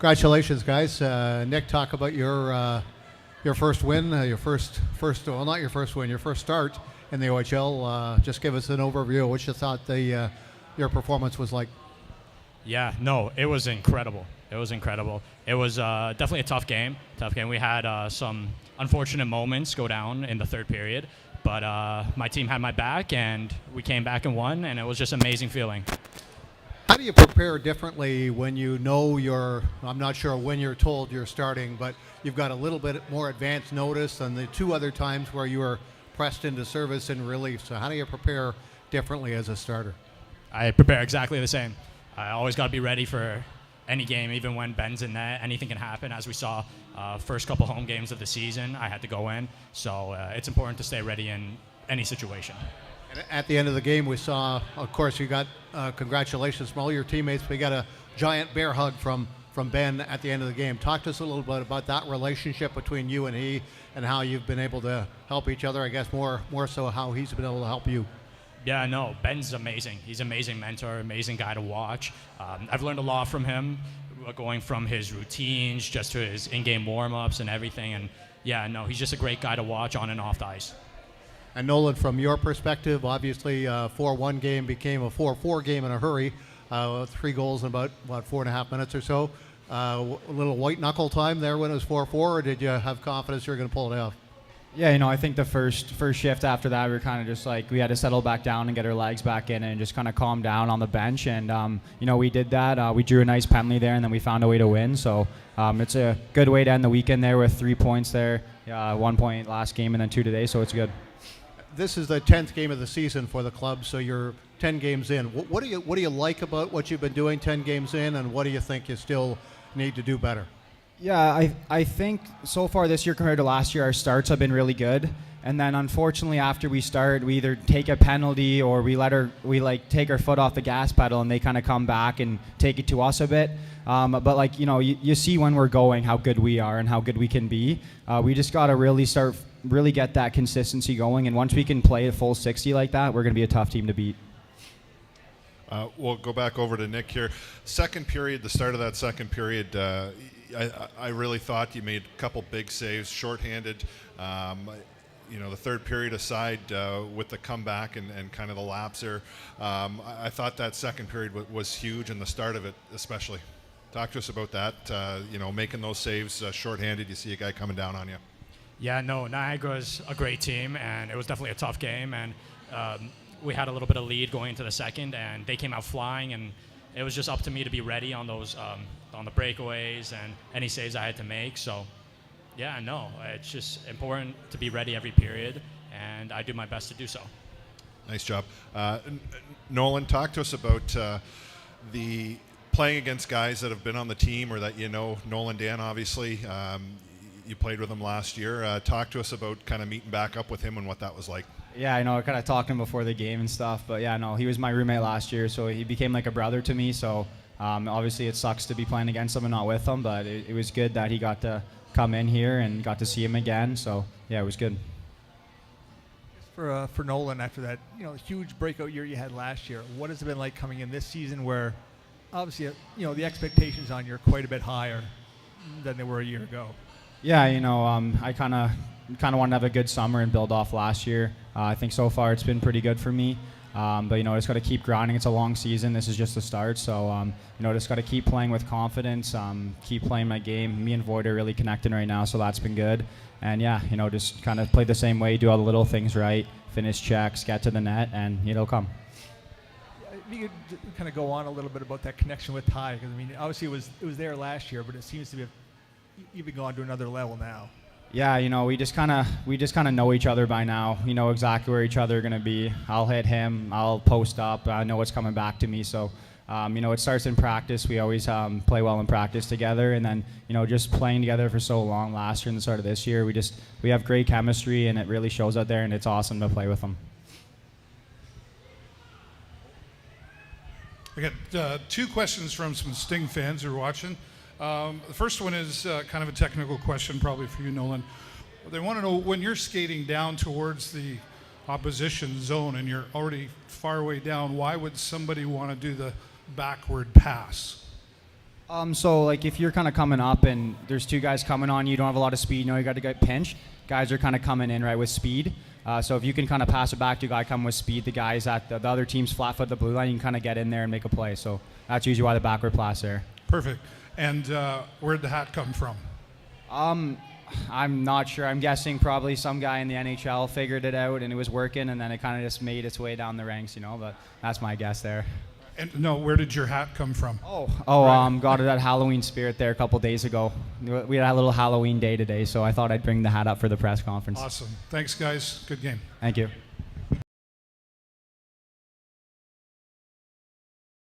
Congratulations, guys. Nick, talk about your first win, your first well, not your first win, your first start in the OHL. Just give us an overview of what you thought your performance was like. Yeah, no, it was incredible. It was incredible. It was definitely a tough game. We had some unfortunate moments go down in the third period, but my team had my back, and we came back and won, and it was just an amazing feeling. How do you prepare differently when you know I'm not sure when you're told you're starting, but you've got a little bit more advance notice than the two other times where you were pressed into service and relief? So how do you prepare differently as a starter? I prepare exactly the same. I always got to be ready for any game, even when Ben's in net. Anything can happen. As we saw, first couple home games of the season, I had to go in. So it's important to stay ready in any situation. And at the end of the game, we saw, of course, you got congratulations from all your teammates. We got a giant bear hug from Ben at the end of the game. Talk to us a little bit about that relationship between you and he, and how you've been able to help each other. I guess more so how he's been able to help you. Yeah, no, Ben's amazing. He's an amazing mentor, amazing guy to watch. I've learned a lot from him, going from his routines just to his in-game warm-ups and everything. And yeah, no, he's just a great guy to watch on and off the ice. And Nolan, from your perspective, obviously 4-1 game became a 4-4 game in a hurry. 3 goals in about 4.5 minutes or so. A little white knuckle time there when it was 4-4, or did you have confidence you were going to pull it off? Yeah, I think the first shift after that, we were kind of just like, we had to settle back down and get our legs back in and just kind of calm down on the bench. And, we did that. We drew a nice penalty there, and then we found a way to win. So it's a good way to end the weekend there with 3 points there. 1 point last game and then 2 today, so it's good. This is the 10th game of the season for the club, so you're 10 games in. What do you like about what you've been doing 10 games in, and what do you think you still need to do better? Yeah, I think so far this year compared to last year, our starts have been really good. And then unfortunately, after we start, we either take a penalty or we take our foot off the gas pedal, and they kind of come back and take it to us a bit. But you see when we're going how good we are and how good we can be. We just got to really get that consistency going. And once we can play a full 60 like that, we're going to be a tough team to beat. We'll go back over to Nick here. Second period, the start of that second period, I really thought you made a couple big saves, shorthanded. The third period aside, with the comeback and kind of the lapse there, I thought that second period was huge, and the start of it especially. Talk to us about that, making those saves shorthanded. You see a guy coming down on you. Yeah, no, Niagara's a great team, and it was definitely a tough game. And we had a little bit of lead going into the second, and they came out flying, and it was just up to me to be ready on those on the breakaways and any saves I had to make. So, yeah, no, it's just important to be ready every period, and I do my best to do so. Nice job. Nolan, talk to us about the playing against guys that have been on the team or that Nolan Dan, obviously. You played with him last year. Talk to us about kind of meeting back up with him and what that was like. Yeah, I kind of talked to him before the game and stuff. But, yeah, no, he was my roommate last year, so he became like a brother to me. So, obviously it sucks to be playing against him and not with him, but it was good that he got to come in here and got to see him again. So, yeah, it was good. For Nolan, after that huge breakout year you had last year, what has it been like coming in this season where obviously the expectations on you are quite a bit higher than they were a year ago? Yeah, I kind of wanted to have a good summer and build off last year. I think so far it's been pretty good for me. But just got to keep grinding. It's a long season. This is just the start. So, just got to keep playing with confidence, keep playing my game. Me and Void are really connecting right now, so that's been good. And, yeah, just kind of play the same way, do all the little things right, finish checks, get to the net, and it'll come. If you could kind of go on a little bit about that connection with Ty, because, obviously it was there last year, but it seems to be even gone to another level now. Yeah, we just kind of know each other by now. We know exactly where each other are going to be. I'll hit him. I'll post up. I know what's coming back to me. So, it starts in practice. We always play well in practice together. And then, just playing together for so long last year and the start of this year, we have great chemistry, and it really shows out there, and it's awesome to play with them. I got 2 questions from some Sting fans who are watching. The first one is kind of a technical question, probably for you, Nolan. They want to know, when you're skating down towards the opposition zone and you're already far way down, why would somebody want to do the backward pass? So like if you're kind of coming up and there's two guys coming on you, don't have a lot of speed, you got to get pinched. Guys are kind of coming in right with speed. So if you can kind of pass it back to a guy coming with speed, the guys at the other team's flat foot the blue line, you can kind of get in there and make a play. So that's usually why the backward pass there. Perfect. And where'd the hat come from? I'm not sure. I'm guessing probably some guy in the NHL figured it out and it was working, and then it kind of just made its way down the ranks, but that's my guess there. And no, where did your hat come from? Got it at Halloween Spirit there a couple days ago. We had a little Halloween day today, so I thought I'd bring the hat up for the press conference. Awesome. Thanks, guys. Good game. Thank you.